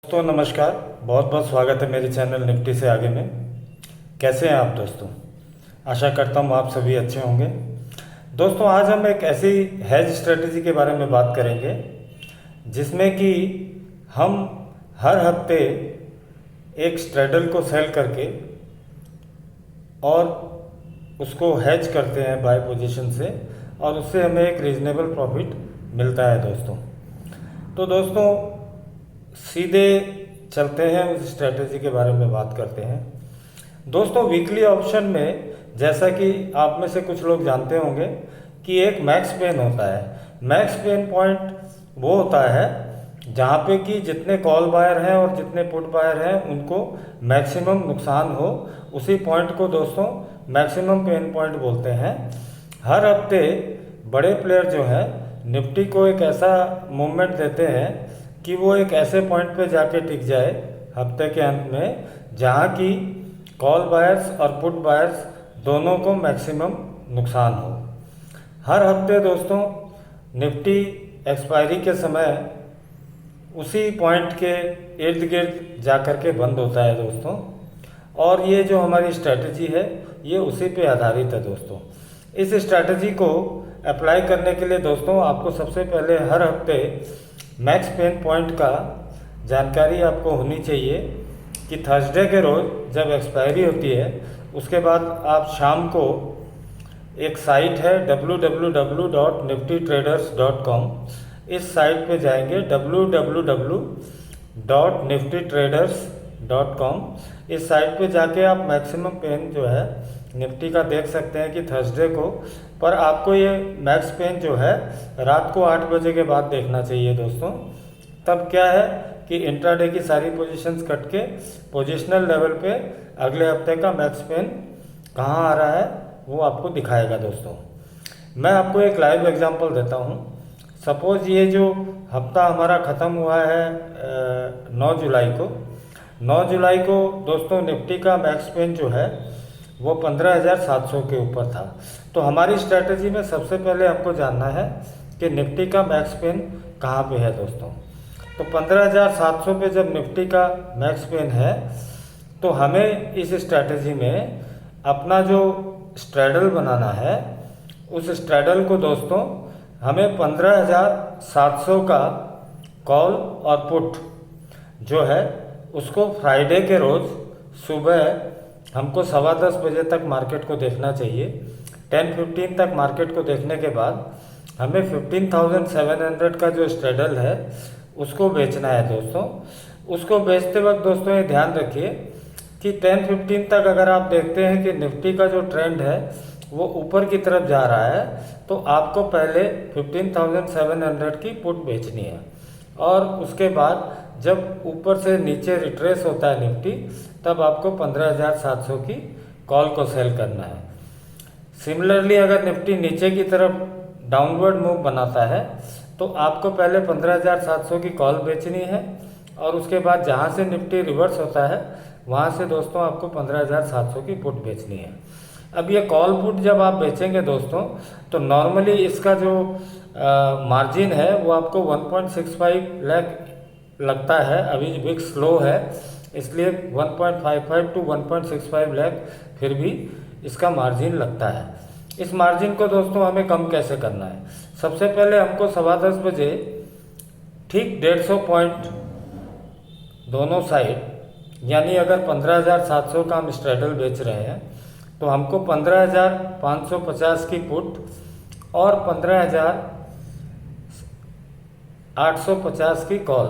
दोस्तों नमस्कार। बहुत बहुत स्वागत है मेरे चैनल निफ्टी से आगे में। कैसे हैं आप दोस्तों? आशा करता हूँ आप सभी अच्छे होंगे। दोस्तों आज हम एक ऐसी हेज स्ट्रेटजी के बारे में बात करेंगे जिसमें कि हम हर हफ्ते एक स्ट्रेडल को सेल करके और उसको हेज करते हैं बाय पोजीशन से, और उससे हमें एक रीजनेबल प्रॉफिट मिलता है दोस्तों। तो दोस्तों सीधे चलते हैं उस स्ट्रेटजी के बारे में बात करते हैं। दोस्तों वीकली ऑप्शन में जैसा कि आप में से कुछ लोग जानते होंगे कि एक मैक्स पेन होता है। मैक्स पेन पॉइंट वो होता है जहाँ पे कि जितने कॉल बायर हैं और जितने पुट बायर हैं उनको मैक्सिमम नुकसान हो, उसी पॉइंट को दोस्तों मैक्सिमम पेन पॉइंट बोलते हैं। हर हफ्ते बड़े प्लेयर जो है निफ्टी को एक ऐसा मूवमेंट देते हैं कि वो एक ऐसे पॉइंट पे जाके टिक जाए हफ्ते के अंत में जहाँ की कॉल बायर्स और पुट बायर्स दोनों को मैक्सिमम नुकसान हो। हर हफ्ते दोस्तों निफ्टी एक्सपायरी के समय उसी पॉइंट के इर्द गिर्द जा कर के बंद होता है दोस्तों, और ये जो हमारी स्ट्रैटेजी है ये उसी पे आधारित है दोस्तों। इस स्ट्रैटेजी को अप्लाई करने के लिए दोस्तों आपको सबसे पहले हर हफ्ते मैक्स पेन पॉइंट का जानकारी आपको होनी चाहिए कि थर्सडे के रोज़ जब एक्सपायरी होती है उसके बाद आप शाम को एक साइट है www.niftitraders.com, इस साइट पे जाएंगे www.niftitraders.com। इस साइट पे जाके आप मैक्सिमम पेन जो है निफ्टी का देख सकते हैं कि थर्सडे को, पर आपको ये मैक्स पेन जो है रात को 8 बजे के बाद देखना चाहिए दोस्तों। तब क्या है कि इंट्राडे की सारी पोजीशंस कट के पोजिशनल लेवल पे अगले हफ्ते का मैक्स पेन कहाँ आ रहा है वो आपको दिखाएगा दोस्तों। मैं आपको एक लाइव एग्जांपल देता हूँ। सपोज ये जो हफ्ता हमारा ख़त्म हुआ है 9 जुलाई को, 9 जुलाई को दोस्तों निफ्टी का मैक्स पेन जो है वो 15,700 के ऊपर था। तो हमारी स्ट्रैटेजी में सबसे पहले हमको जानना है कि निफ्टी का मैक्स पेन कहाँ पे है दोस्तों। तो 15,700 पे जब निफ्टी का मैक्स पेन है तो हमें इस स्ट्रैटेजी में अपना जो स्ट्रैडल बनाना है, उस स्ट्रैडल को दोस्तों हमें 15,700 का कॉल और पुट जो है उसको फ्राइडे के रोज़ सुबह हमको 10:15 बजे तक मार्केट को देखना चाहिए। 10:15 तक मार्केट को देखने के बाद हमें 15,700 का जो स्ट्रैडल है उसको बेचना है दोस्तों। उसको बेचते वक्त दोस्तों ये ध्यान रखिए कि 10:15 तक अगर आप देखते हैं कि निफ्टी का जो ट्रेंड है वो ऊपर की तरफ जा रहा है तो आपको पहले 15,700 की पुट बेचनी है, और उसके बाद जब ऊपर से नीचे रिट्रेस होता है निफ्टी तब आपको 15,700 की कॉल को सेल करना है। सिमिलरली अगर निफ्टी नीचे की तरफ डाउनवर्ड मूव बनाता है तो आपको पहले 15,700 की कॉल बेचनी है, और उसके बाद जहाँ से निफ्टी रिवर्स होता है वहाँ से दोस्तों आपको 15,700 की पुट बेचनी है। अब ये कॉल पुट जब आप बेचेंगे दोस्तों तो नॉर्मली इसका जो मार्जिन है वो आपको 1.65 लाख लगता है। अभी बिग स्लो है इसलिए 1.55 टू 1.65 लाख फिर भी इसका मार्जिन लगता है। इस मार्जिन को दोस्तों हमें कम कैसे करना है? सबसे पहले हमको 10:15 बजे ठीक 150 पॉइंट दोनों साइड, यानी अगर 15,700 का हम स्ट्रैडल बेच रहे हैं तो हमको 15,550 की पुट और 15,850 की कॉल,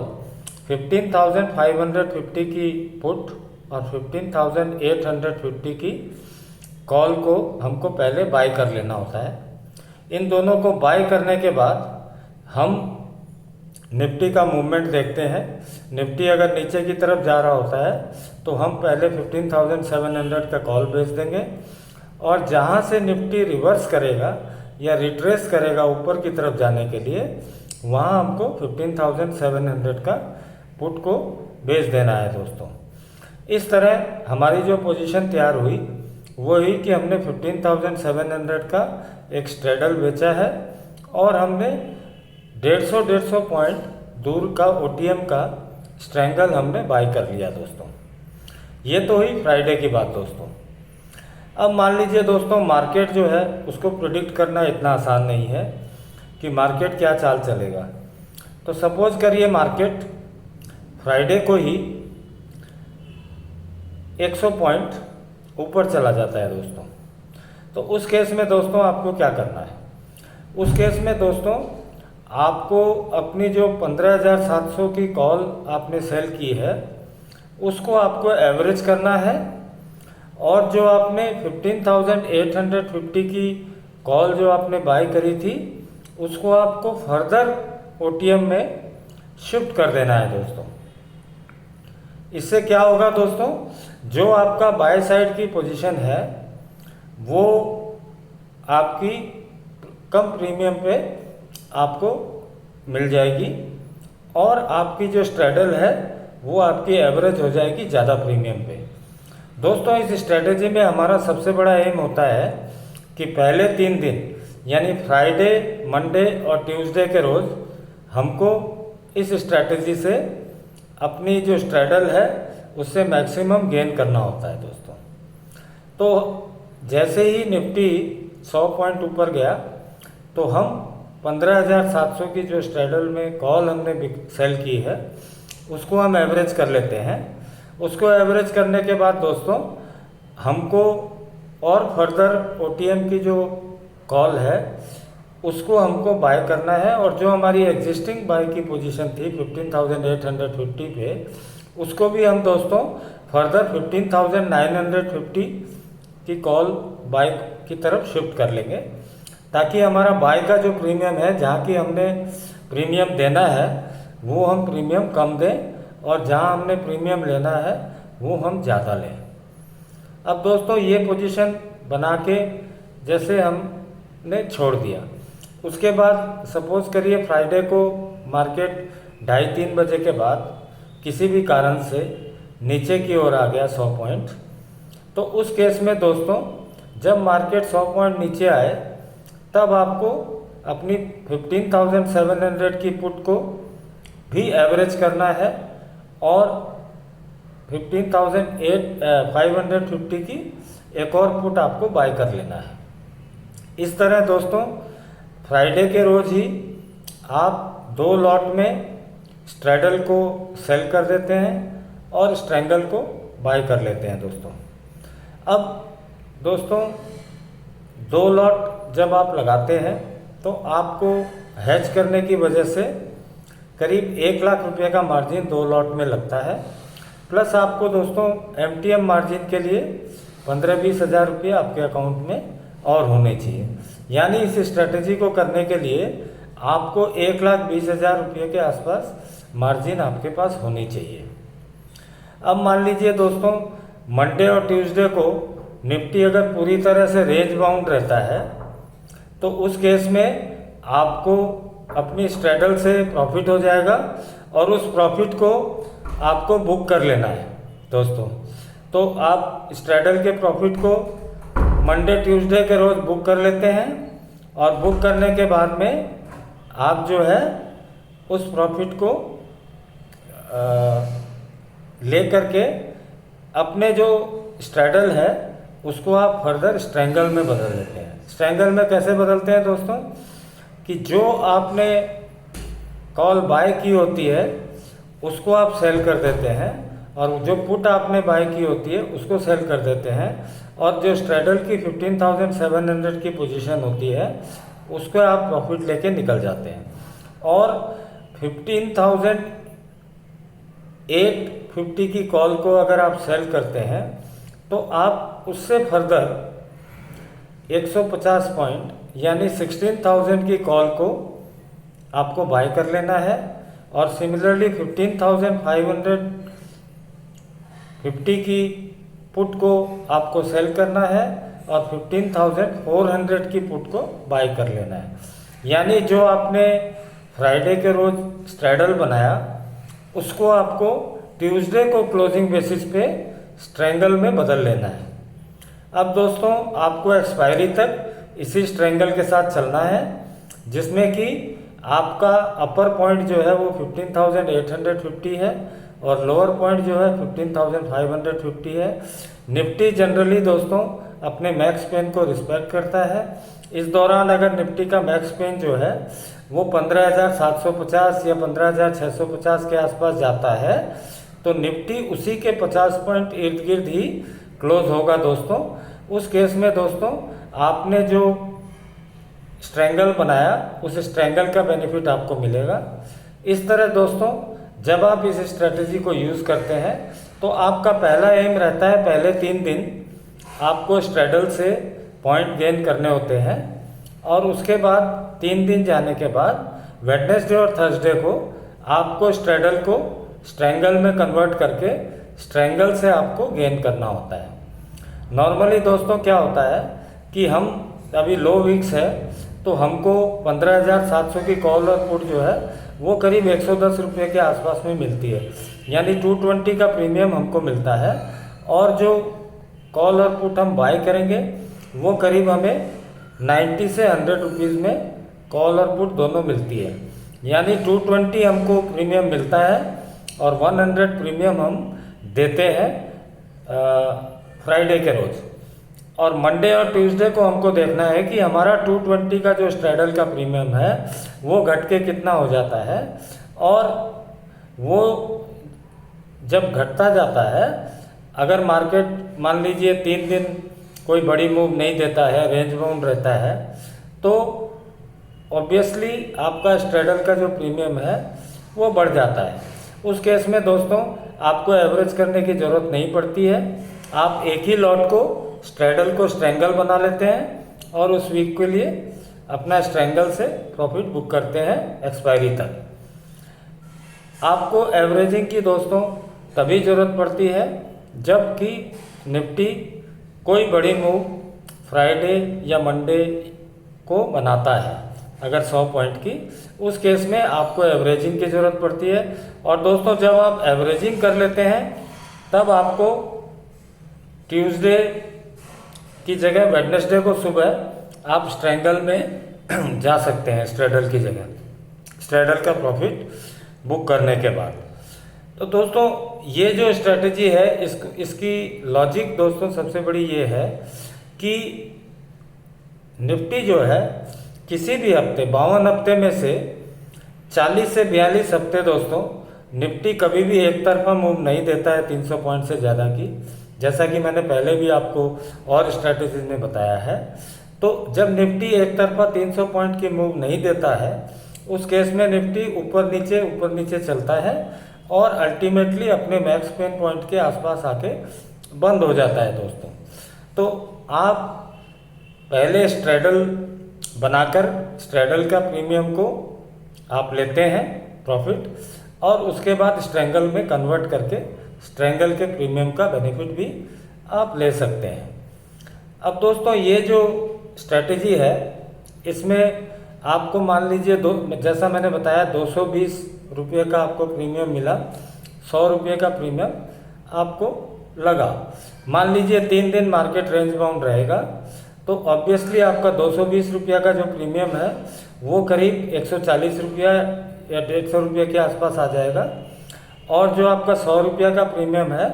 15,550 की पुट और 15,850 की कॉल को हमको पहले बाय कर लेना होता है। इन दोनों को बाय करने के बाद हम निफ्टी का मूवमेंट देखते हैं। निफ्टी अगर नीचे की तरफ जा रहा होता है तो हम पहले 15,700 का कॉल बेच देंगे, और जहाँ से निफ्टी रिवर्स करेगा या रिट्रेस करेगा ऊपर की तरफ जाने के लिए वहाँ हमको 15,700 का पुट को बेच देना है दोस्तों। इस तरह हमारी जो पोजीशन तैयार हुई वो ही कि हमने 15,700 का एक स्ट्रैडल बेचा है, और हमने 150 पॉइंट दूर का ओटीएम का स्ट्रैंगल हमने बाय कर लिया दोस्तों। ये तो हुई फ्राइडे की बात दोस्तों। अब मान लीजिए दोस्तों, मार्केट जो है उसको प्रिडिक्ट करना इतना आसान नहीं है कि मार्केट क्या चाल चलेगा। तो सपोज करिए मार्केट फ्राइडे को ही 100 पॉइंट ऊपर चला जाता है दोस्तों। तो उस केस में दोस्तों आपको क्या करना है? उस केस में दोस्तों आपको अपनी जो 15,700 की कॉल आपने सेल की है उसको आपको एवरेज करना है, और जो आपने 15,850 की कॉल जो आपने बाय करी थी उसको आपको फर्दर ओटीएम में शिफ्ट कर देना है दोस्तों। इससे क्या होगा दोस्तों, जो आपका बाय साइड की पोजीशन है वो आपकी कम प्रीमियम पे आपको मिल जाएगी, और आपकी जो स्ट्रैडल है वो आपकी एवरेज हो जाएगी ज़्यादा प्रीमियम पे। दोस्तों इस स्ट्रैटेजी में हमारा सबसे बड़ा एम होता है कि पहले 3 दिन यानी फ्राइडे, मंडे और ट्यूसडे के रोज़ हमको इस स्ट्रैटेजी से अपनी जो स्ट्रैडल है उससे मैक्सिमम गेन करना होता है दोस्तों। तो जैसे ही निफ्टी 100 पॉइंट ऊपर गया तो हम 15,700 की जो स्ट्रैडल में कॉल हमने सेल की है उसको हम एवरेज कर लेते हैं। उसको एवरेज करने के बाद दोस्तों हमको और फर्दर ओटीएम की जो कॉल है उसको हमको बाय करना है, और जो हमारी एग्जिस्टिंग बाय की पोजीशन थी 15,850 पे उसको भी हम दोस्तों फर्दर 15,950 की कॉल बाय की तरफ शिफ्ट कर लेंगे, ताकि हमारा बाय का जो प्रीमियम है, जहाँ की हमने प्रीमियम देना है वो हम प्रीमियम कम दें, और जहाँ हमने प्रीमियम लेना है वो हम ज़्यादा लें। अब दोस्तों ये पोजीशन बना के जैसे हमने छोड़ दिया, उसके बाद सपोज करिए फ्राइडे को मार्केट 2:30-3 बजे के बाद किसी भी कारण से नीचे की ओर आ गया 100 पॉइंट, तो उस केस में दोस्तों जब मार्केट 100 पॉइंट नीचे आए तब आपको अपनी 15,700 की पुट को भी एवरेज करना है, और 15,550 की एक और पुट आपको बाय कर लेना है। इस तरह दोस्तों फ्राइडे के रोज़ ही आप 2 लॉट में स्ट्रैडल को सेल कर देते हैं और स्ट्रैंगल को बाय कर लेते हैं दोस्तों। अब दोस्तों 2 लॉट जब आप लगाते हैं तो आपको हैज करने की वजह से करीब 1 लाख रुपये का मार्जिन 2 लॉट में लगता है, प्लस आपको दोस्तों एमटीएम मार्जिन के लिए 15-20 हज़ार रुपये आपके अकाउंट में और होने चाहिए। यानी इस स्ट्रेटजी को करने के लिए आपको 1,20,000 रुपये के आसपास मार्जिन आपके पास होनी चाहिए। अब मान लीजिए दोस्तों मंडे और ट्यूसडे को निफ्टी अगर पूरी तरह से रेंज बाउंड रहता है तो उस केस में आपको अपनी स्ट्रैडल से प्रॉफिट हो जाएगा, और उस प्रॉफिट को आपको बुक कर लेना है दोस्तों। तो आप स्ट्रैडल के प्रॉफिट को मंडे ट्यूसडे के रोज़ बुक कर लेते हैं, और बुक करने के बाद में आप जो है उस प्रॉफिट को ले करके अपने जो स्ट्रैडल है उसको आप फर्दर स्ट्रैंगल में बदल देते हैं। स्ट्रैंगल में कैसे बदलते हैं दोस्तों, कि जो आपने कॉल बाय की होती है उसको आप सेल कर देते हैं, और जो पुट आपने बाय की होती है उसको सेल कर देते हैं, और जो स्ट्रैडल की 15,700 की पोजीशन होती है उसको आप प्रॉफिट लेके निकल जाते हैं, और 15,850 की कॉल को अगर आप सेल करते हैं तो आप उससे फर्दर 150 पॉइंट यानी 16,000 की कॉल को आपको बाय कर लेना है, और सिमिलरली 15,550 की पुट को आपको सेल करना है, और 15,400 की पुट को बाय कर लेना है। यानी जो आपने फ्राइडे के रोज़ स्ट्रैडल बनाया उसको आपको ट्यूसडे को क्लोजिंग बेसिस पे स्ट्रैंगल में बदल लेना है। अब दोस्तों आपको एक्सपायरी तक इसी स्ट्रैंगल के साथ चलना है, जिसमें कि आपका अपर पॉइंट जो है वो 15,850 है, और लोअर पॉइंट जो है 15,550 है। निफ्टी जनरली दोस्तों अपने मैक्स पेन को रिस्पेक्ट करता है। इस दौरान अगर निफ्टी का मैक्स पेन जो है वो 15,750 या 15,650 के आसपास जाता है तो निफ्टी उसी के 50 पॉइंट इर्द गिर्द ही क्लोज होगा दोस्तों। उस केस में दोस्तों आपने जो स्ट्रैंगल बनाया उस स्ट्रैंगल का बेनिफिट आपको मिलेगा। इस तरह दोस्तों जब आप इस स्ट्रेटजी को यूज़ करते हैं तो आपका पहला एम रहता है पहले 3 दिन आपको स्ट्रैडल से पॉइंट गेन करने होते हैं और उसके बाद 3 दिन जाने के बाद वेडनेसडे और थर्सडे को आपको स्ट्रैडल को स्ट्रैंगल में कन्वर्ट करके स्ट्रैंगल से आपको गेन करना होता है। नॉर्मली दोस्तों क्या होता है कि हम अभी लो वीक्स है तो हमको 15,700 की कॉल और पुट जो है वो करीब 110 रुपये के आसपास में मिलती है, यानी 220 का प्रीमियम हमको मिलता है। और जो कॉल और पुट हम बाय करेंगे वो करीब हमें 90 से 100 रुपीज़ में कॉल और पुट दोनों मिलती है, यानी 220 हमको प्रीमियम मिलता है और 100 प्रीमियम हम देते हैं फ्राइडे के रोज़। और मंडे और ट्यूसडे को हमको देखना है कि हमारा 220 का जो स्ट्रैडल का प्रीमियम है वो घट के कितना हो जाता है। और वो जब घटता जाता है, अगर मार्केट मान लीजिए 3 दिन कोई बड़ी मूव नहीं देता है, रेंज बाउंड रहता है, तो ऑब्वियसली आपका स्ट्रैडल का जो प्रीमियम है वो बढ़ जाता है। उस केस में दोस्तों आपको एवरेज करने की ज़रूरत नहीं पड़ती है, आप एक ही लॉट को स्ट्रैडल को स्ट्रैंगल बना लेते हैं और उस वीक के लिए अपना स्ट्रैंगल से प्रॉफिट बुक करते हैं एक्सपायरी तक। आपको एवरेजिंग की दोस्तों तभी ज़रूरत पड़ती है जबकि निफ्टी कोई बड़ी मूव फ्राइडे या मंडे को बनाता है, अगर 100 पॉइंट की, उस केस में आपको एवरेजिंग की ज़रूरत पड़ती है। और दोस्तों जब आप एवरेजिंग कर लेते हैं तब आपको ट्यूसडे की जगह वेडनेसडे को सुबह आप स्ट्रैंगल में जा सकते हैं, स्ट्रैडल की जगह, स्ट्रैडल का प्रॉफिट बुक करने के बाद। तो दोस्तों ये जो स्ट्रेटजी है इसकी लॉजिक दोस्तों सबसे बड़ी ये है कि निफ्टी जो है किसी भी हफ्ते 52 हफ्ते में से 40 से 42 हफ्ते दोस्तों निफ्टी कभी भी एक तरफा मूव नहीं देता है 300 पॉइंट से ज़्यादा की, जैसा कि मैंने पहले भी आपको और स्ट्रैटेजीज में बताया है। तो जब निफ्टी एक तरफा 300 पॉइंट की मूव नहीं देता है उस केस में निफ्टी ऊपर नीचे चलता है और अल्टीमेटली अपने मैक्स पेन पॉइंट के आसपास आके बंद हो जाता है दोस्तों। तो आप पहले स्ट्रैडल बनाकर स्ट्रैडल का प्रीमियम को आप लेते हैं प्रॉफिट और उसके बाद स्ट्रैंगल में कन्वर्ट करके स्ट्रैंगल के प्रीमियम का बेनिफिट भी आप ले सकते हैं। अब दोस्तों ये जो स्ट्रैटेजी है इसमें आपको मान लीजिए जैसा मैंने बताया 220 रुपये का आपको प्रीमियम मिला, 100 रुपये का प्रीमियम आपको लगा। मान लीजिए 3 दिन मार्केट रेंज बाउंड रहेगा तो ऑब्वियसली आपका 220 रुपया का जो प्रीमियम है वो करीब 140 रुपया या 150 रुपये के आसपास आ जाएगा और जो आपका 100 रुपया का प्रीमियम है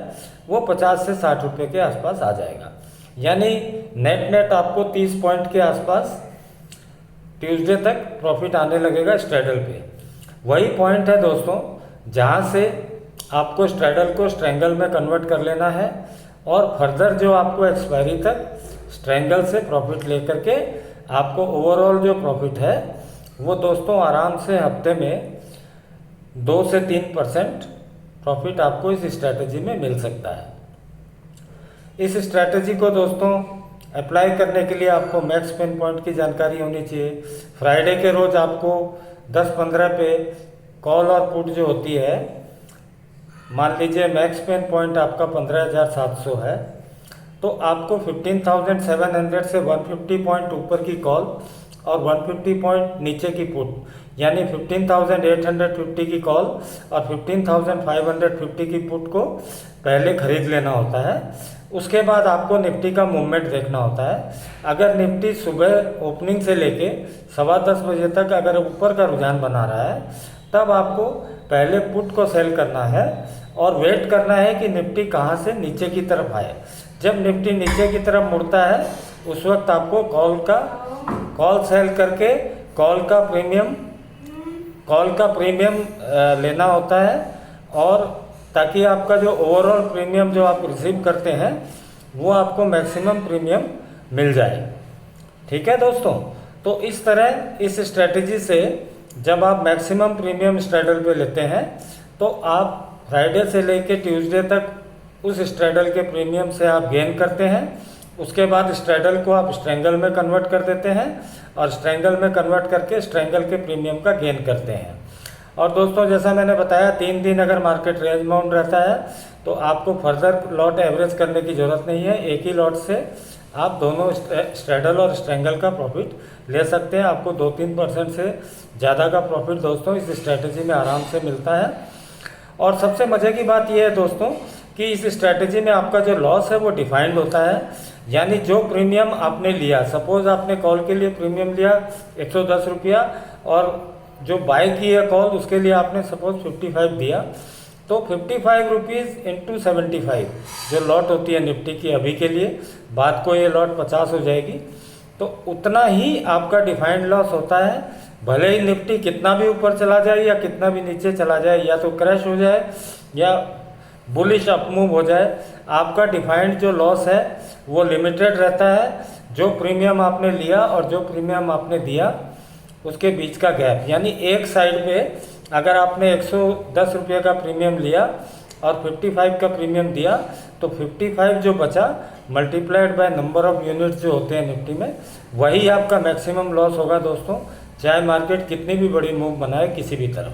वो 50 से 60 रुपये के आसपास आ जाएगा, यानी नेट आपको 30 पॉइंट के आसपास ट्यूसडे तक प्रॉफिट आने लगेगा स्ट्रैडल पे। वही पॉइंट है दोस्तों जहाँ से आपको स्ट्रैडल को स्ट्रैंगल में कन्वर्ट कर लेना है और फर्दर जो आपको एक्सपायरी तक स्ट्रैंगल से प्रॉफिट लेकर के आपको ओवरऑल जो प्रॉफिट है वो दोस्तों आराम से हफ्ते में 2 से 3% प्रॉफिट आपको इस स्ट्रैटेजी में मिल सकता है। इस स्ट्रैटेजी को दोस्तों अप्लाई करने के लिए आपको मैक्स पेन पॉइंट की जानकारी होनी चाहिए। फ्राइडे के रोज़ आपको 10-15 पे कॉल और पुट जो होती है, मान लीजिए मैक्स पेन पॉइंट आपका 15,700 है तो आपको 15,700 से 150 पॉइंट ऊपर की कॉल और 150 पॉइंट नीचे की पुट, यानी 15,850 की कॉल और 15,550 की पुट को पहले खरीद लेना होता है। उसके बाद आपको निफ्टी का मूवमेंट देखना होता है। अगर निफ्टी सुबह ओपनिंग से लेके 10:15 बजे तक अगर ऊपर का रुझान बना रहा है तब आपको पहले पुट को सेल करना है और वेट करना है कि निफ्टी कहाँ से नीचे की तरफ आए। जब निफ्टी नीचे की तरफ मुड़ता है उस वक्त आपको कॉल सेल करके कॉल का प्रीमियम लेना होता है, और ताकि आपका जो ओवरऑल प्रीमियम जो आप रिसीव करते हैं वो आपको मैक्सिमम प्रीमियम मिल जाए। ठीक है दोस्तों, तो इस तरह इस स्ट्रेटजी से जब आप मैक्सिमम प्रीमियम स्ट्रैडल पे लेते हैं तो आप फ्राइडे से लेके ट्यूसडे तक उस स्ट्रैडल के प्रीमियम से आप गेन करते हैं। उसके बाद स्ट्रैडल को आप स्ट्रैंगल में कन्वर्ट कर देते हैं और स्ट्रैंगल में कन्वर्ट करके स्ट्रैंगल के प्रीमियम का गेन करते हैं। और दोस्तों जैसा मैंने बताया 3 दिन अगर मार्केट रेंज बाउंड रहता है तो आपको फर्दर लॉट एवरेज करने की ज़रूरत नहीं है। एक ही लॉट से आप दोनों स्ट्रैडल और स्ट्रैंगल का प्रॉफिट ले सकते हैं। आपको 2-3% से ज़्यादा का प्रॉफिट दोस्तों इस स्ट्रैटेजी में आराम से मिलता है। और सबसे मज़े की बात यह है दोस्तों कि इस स्ट्रैटेजी में आपका जो लॉस है वो डिफाइंड होता है, यानी जो प्रीमियम आपने लिया, सपोज आपने कॉल के लिए प्रीमियम लिया 110 रुपया और जो बाय की है कॉल उसके लिए आपने सपोज 55 दिया, तो 55 रुपीज़ इंटू 75 जो लॉट होती है निफ्टी की अभी के लिए, बाद को ये लॉट 50 हो जाएगी, तो उतना ही आपका डिफाइंड लॉस होता है। भले ही निफ्टी कितना भी ऊपर चला जाए या कितना भी नीचे चला जाए, या तो क्रैश हो जाए या बुलिश अपमूव हो जाए, आपका डिफाइंड जो लॉस है वो लिमिटेड रहता है। जो प्रीमियम आपने लिया और जो प्रीमियम आपने दिया उसके बीच का गैप, यानी एक साइड पे अगर आपने 110 रुपये का प्रीमियम लिया और 55 का प्रीमियम दिया तो 55 जो बचा multiplied by number of units जो होते हैं निफ्टी में, वही आपका मैक्सिमम लॉस होगा दोस्तों, चाहे मार्केट कितनी भी बड़ी मूव बनाए किसी भी तरफ।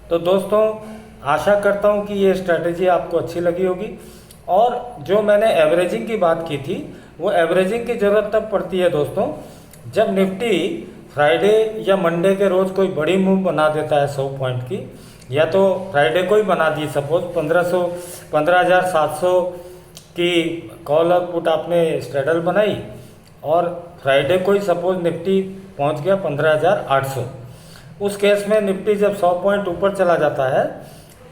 तो दोस्तों आशा करता हूँ कि ये स्ट्रैटेजी आपको अच्छी लगी होगी। और जो मैंने एवरेजिंग की बात की थी, वो एवरेजिंग की ज़रूरत तब पड़ती है दोस्तों जब निफ्टी फ्राइडे या मंडे के रोज़ कोई बड़ी मूव बना देता है 100 पॉइंट की, या तो फ्राइडे को ही बना दी, सपोज 15,700 की कॉल और पुट आपने स्ट्रैडल बनाई और फ्राइडे को ही सपोज निफ्टी पहुंच गया 15,800। उस केस में निफ्टी जब 100 पॉइंट ऊपर चला जाता है,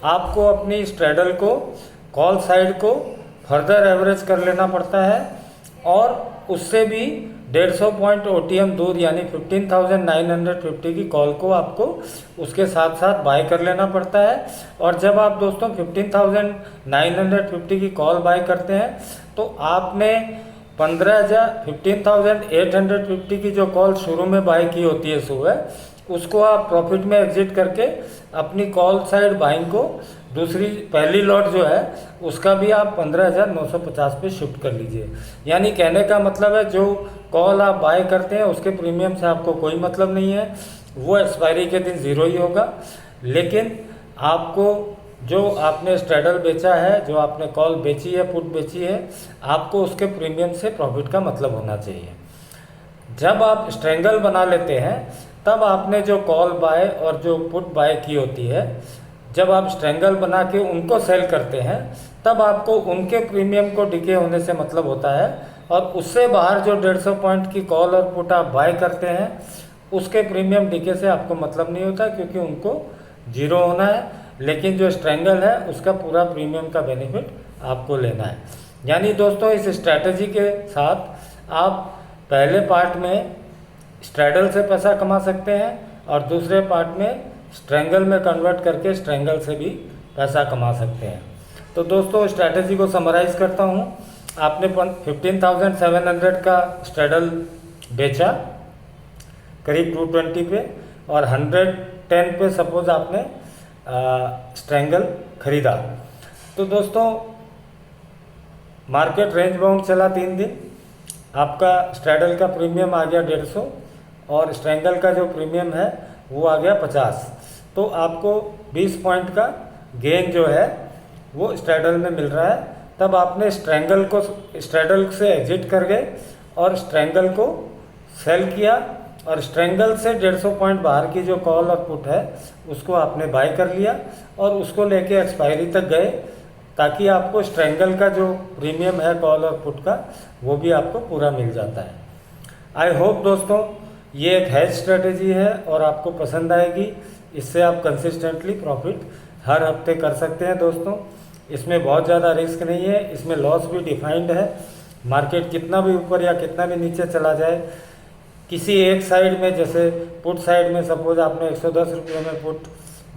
आपको अपनी स्ट्रैडल को कॉल साइड को फर्दर एवरेज कर लेना पड़ता है और उससे भी 150 पॉइंट OTM दूर यानी 15,950 की कॉल को आपको उसके साथ साथ बाय कर लेना पड़ता है। और जब आप दोस्तों 15,950 की कॉल बाय करते हैं तो आपने 15,850 की जो कॉल शुरू में बाय की होती है सुबह, उसको आप प्रॉफिट में एग्जिट करके अपनी कॉल साइड बाइंग को दूसरी पहली लॉट जो है उसका भी आप 15,950 पे शिफ्ट कर लीजिए। यानी कहने का मतलब है जो कॉल आप बाय करते हैं उसके प्रीमियम से आपको कोई मतलब नहीं है, वो एक्सपायरी के दिन ज़ीरो ही होगा। लेकिन आपको जो आपने स्ट्रैडल बेचा है, जो आपने कॉल बेची है, पुट बेची है, आपको उसके प्रीमियम से प्रॉफिट का मतलब होना चाहिए। जब आप स्ट्रैंगल बना लेते हैं तब आपने जो कॉल बाय और जो पुट बाय की होती है, जब आप स्ट्रैंगल बना के उनको सेल करते हैं तब आपको उनके प्रीमियम को डिके होने से मतलब होता है, और उससे बाहर जो 150 पॉइंट की कॉल और पुट आप बाय करते हैं उसके प्रीमियम डिके से आपको मतलब नहीं होता, क्योंकि उनको जीरो होना है। लेकिन जो स्ट्रैंगल है उसका पूरा प्रीमियम का बेनिफिट आपको लेना है। यानी दोस्तों इस स्ट्रैटेजी के साथ आप पहले पार्ट में स्ट्रैडल से पैसा कमा सकते हैं और दूसरे पार्ट में स्ट्रैंगल में कन्वर्ट करके स्ट्रैंगल से भी पैसा कमा सकते हैं। तो दोस्तों स्ट्रैटेजी को समराइज़ करता हूँ। आपने 15,700 का स्ट्रैडल बेचा करीब 220 पे, और 110 पे सपोज आपने स्ट्रैंगल खरीदा। तो दोस्तों मार्केट रेंज बाउंड चला 3 दिन, आपका स्ट्रैडल का प्रीमियम आ गया 150 और स्ट्रैंगल का जो प्रीमियम है वो आ गया 50। तो आपको 20 पॉइंट का गेन जो है वो स्ट्रैडल में मिल रहा है। तब आपने स्ट्रैडल से एग्जिट कर गए और स्ट्रैंगल को सेल किया, और स्ट्रैंगल से 150 पॉइंट बाहर की जो कॉल और पुट है उसको आपने बाय कर लिया और उसको लेके एक्सपायरी तक गए, ताकि आपको स्ट्रैंगल का जो प्रीमियम है कॉल और पुट का वो भी आपको पूरा मिल जाता है। आई होप दोस्तों ये एक हेज स्ट्रेटेजी है और आपको पसंद आएगी। इससे आप कंसिस्टेंटली प्रॉफिट हर हफ्ते कर सकते हैं दोस्तों। इसमें बहुत ज़्यादा रिस्क नहीं है, इसमें लॉस भी डिफाइंड है। मार्केट कितना भी ऊपर या कितना भी नीचे चला जाए, किसी एक साइड में, जैसे पुट साइड में सपोज आपने 110 रुपये में पुट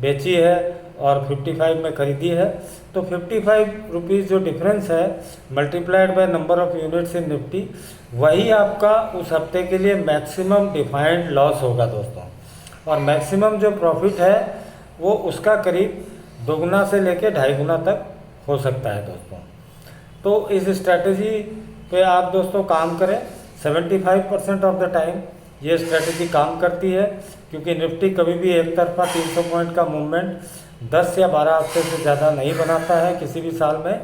बेची है और 55 में खरीदी है, तो 55 रुपीज़ जो डिफरेंस है multiplied by number of units in Nifty, वही आपका उस हफ्ते के लिए मैक्सिमम डिफाइंड लॉस होगा दोस्तों। और मैक्सिमम जो प्रॉफिट है वो उसका करीब दोगुना से लेके 2.5 गुना तक हो सकता है दोस्तों। तो इस स्ट्रैटेजी पे आप दोस्तों काम करें। 75% ऑफ द टाइम ये स्ट्रैटेजी काम करती है, क्योंकि निफ्टी कभी भी एक तरफा 300 पॉइंट का मूवमेंट 10 या 12 हफ्ते से ज़्यादा नहीं बनाता है किसी भी साल में।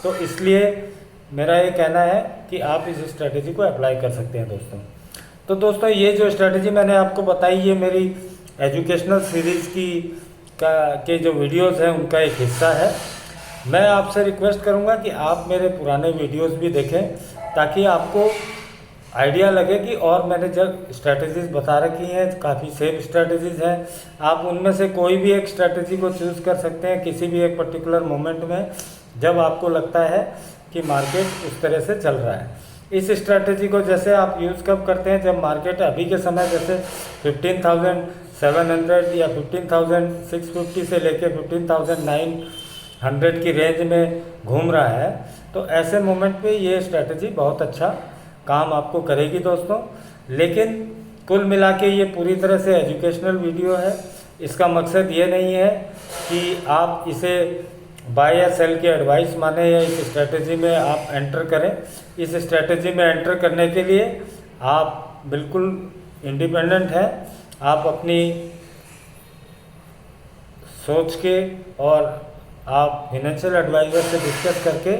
तो इसलिए मेरा ये कहना है कि आप इस स्ट्रैटेजी को अप्लाई कर सकते हैं दोस्तों। तो दोस्तों ये जो स्ट्रैटेजी मैंने आपको बताई, ये मेरी एजुकेशनल सीरीज़ के जो वीडियोस हैं उनका एक हिस्सा है। मैं आपसे रिक्वेस्ट करूंगा कि आप मेरे पुराने वीडियोस भी देखें, ताकि आपको आइडिया लगे कि और मैंने जब स्ट्रैटेजीज़ बता रखी हैं काफ़ी सेफ स्ट्रैटेजीज़ हैं। आप उनमें से कोई भी एक स्ट्रैटेजी को चूज़ कर सकते हैं किसी भी एक पर्टिकुलर मोमेंट में, जब आपको लगता है कि मार्केट उस तरह से चल रहा है। इस स्ट्रैटेजी को जैसे आप यूज़ कब करते हैं, जब मार्केट अभी के समय जैसे 15,700 या 15,650 से लेके 15,900 की रेंज में घूम रहा है, तो ऐसे मोमेंट पे ये स्ट्रैटेजी बहुत अच्छा काम आपको करेगी दोस्तों। लेकिन कुल मिला के ये पूरी तरह से एजुकेशनल वीडियो है। इसका मकसद ये नहीं है कि आप इसे बाय या सेल की एडवाइस माने या इस स्ट्रैटेजी में आप एंटर करें। इस स्ट्रैटेजी में एंटर करने के लिए आप बिल्कुल इंडिपेंडेंट हैं। आप अपनी सोच के और आप फाइनेंशियल एडवाइज़र से डिस्कस करके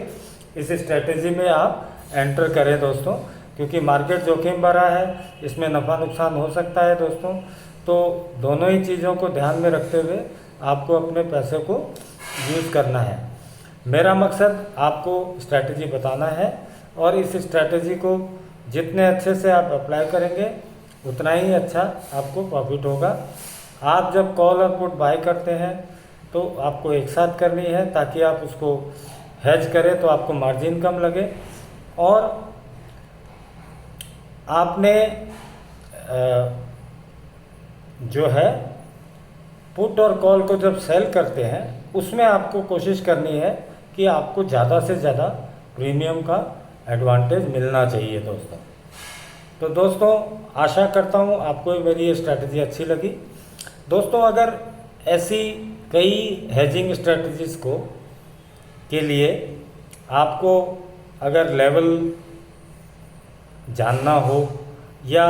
इस स्ट्रैटेजी में आप एंटर करें दोस्तों, क्योंकि मार्केट जोखिम भरा है, इसमें नफ़ा नुकसान हो सकता है दोस्तों। तो दोनों ही चीज़ों को ध्यान में रखते हुए आपको अपने पैसे को यूज़ करना है। मेरा मकसद आपको स्ट्रैटेजी बताना है, और इस स्ट्रैटेजी को जितने अच्छे से आप अप्लाई करेंगे उतना ही अच्छा आपको प्रॉफिट होगा। आप जब कॉल और पुट बाय करते हैं तो आपको एक साथ करनी है, ताकि आप उसको हेज करें तो आपको मार्जिन कम लगे। और आपने जो है पुट और कॉल को जब सेल करते हैं, उसमें आपको कोशिश करनी है कि आपको ज़्यादा से ज़्यादा प्रीमियम का एडवांटेज मिलना चाहिए दोस्तों। तो दोस्तों आशा करता हूँ आपको मेरी ये स्ट्रैटेजी अच्छी लगी। दोस्तों अगर ऐसी कई हेजिंग स्ट्रैटेजीज़ के लिए आपको अगर लेवल जानना हो या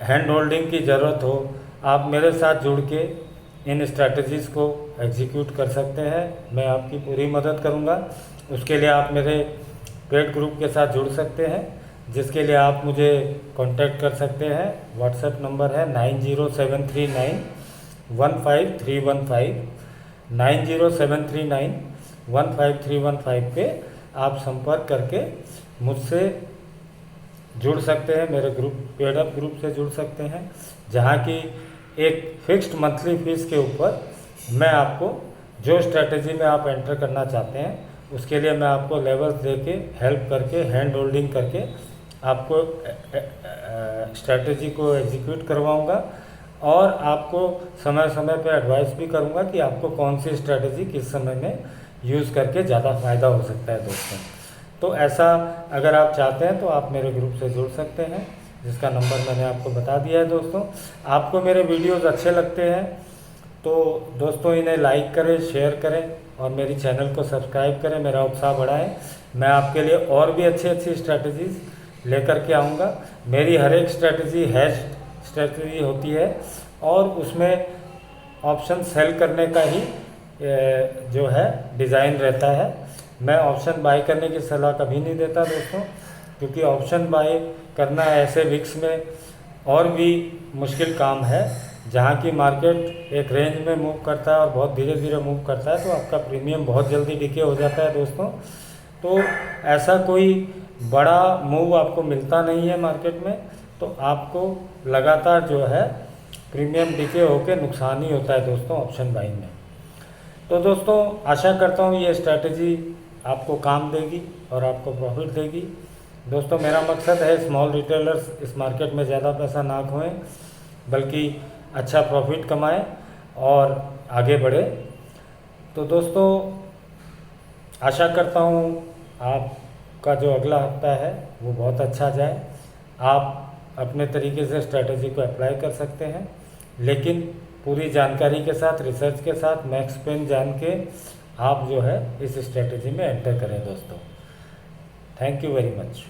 हैंड होल्डिंग की ज़रूरत हो, आप मेरे साथ जुड़ के इन स्ट्रैटेजीज़ को एग्जीक्यूट कर सकते हैं। मैं आपकी पूरी मदद करूंगा। उसके लिए आप मेरे पेड ग्रुप के साथ जुड़ सकते हैं, जिसके लिए आप मुझे कांटेक्ट कर सकते हैं। व्हाट्सएप नंबर है 9073915315 9073915315 पे आप संपर्क करके मुझसे जुड़ सकते हैं। मेरे ग्रुप पेड अप ग्रुप से जुड़ सकते हैं, जहाँ की एक फिक्स्ड मंथली फीस के ऊपर मैं आपको जो स्ट्रैटेजी में आप एंटर करना चाहते हैं उसके लिए मैं आपको लेवल्स दे के हेल्प करके हैंड होल्डिंग करके आपको स्ट्रैटेजी को एग्जीक्यूट करवाऊंगा, और आपको समय समय पे एडवाइस भी करूंगा कि आपको कौन सी स्ट्रैटेजी किस समय में यूज़ करके ज़्यादा फ़ायदा हो सकता है दोस्तों। तो ऐसा अगर आप चाहते हैं तो आप मेरे ग्रुप से जुड़ सकते हैं, जिसका नंबर मैंने आपको बता दिया है दोस्तों। आपको मेरे वीडियोस अच्छे लगते हैं तो दोस्तों इन्हें लाइक करें, शेयर करें और मेरी चैनल को सब्सक्राइब करें, मेरा उत्साह बढ़ाएं। मैं आपके लिए और भी अच्छी स्ट्रैटेजीज़ लेकर के आऊँगा। मेरी हर एक स्ट्रैटेजी हैश स्ट्रैटेजी होती है, और उसमें ऑप्शन सेल करने का ही जो है डिज़ाइन रहता है। मैं ऑप्शन बाय करने की सलाह कभी नहीं देता दोस्तों, क्योंकि ऑप्शन बाय करना ऐसे विक्स में और भी मुश्किल काम है, जहाँ की मार्केट एक रेंज में मूव करता है और बहुत धीरे धीरे मूव करता है, तो आपका प्रीमियम बहुत जल्दी डिके हो जाता है दोस्तों। तो ऐसा कोई बड़ा मूव आपको मिलता नहीं है मार्केट में, तो आपको लगातार जो है प्रीमियम डिके होकर नुकसान ही होता है दोस्तों ऑप्शन बाइंग में। तो दोस्तों आशा करता हूँ ये स्ट्रैटेजी आपको काम देगी और आपको प्रॉफिट देगी। दोस्तों मेरा मकसद है स्मॉल रिटेलर्स इस मार्केट में ज़्यादा पैसा ना खोएं, बल्कि अच्छा प्रॉफिट कमाएं और आगे बढ़े। तो दोस्तों आशा करता हूँ आपका जो अगला हफ्ता है वो बहुत अच्छा जाए। आप अपने तरीके से स्ट्रैटेजी को अप्लाई कर सकते हैं, लेकिन पूरी जानकारी के साथ, रिसर्च के साथ, मैक्स पेन जान के आप जो है इस स्ट्रैटेजी में एंटर करें दोस्तों। Thank you very much.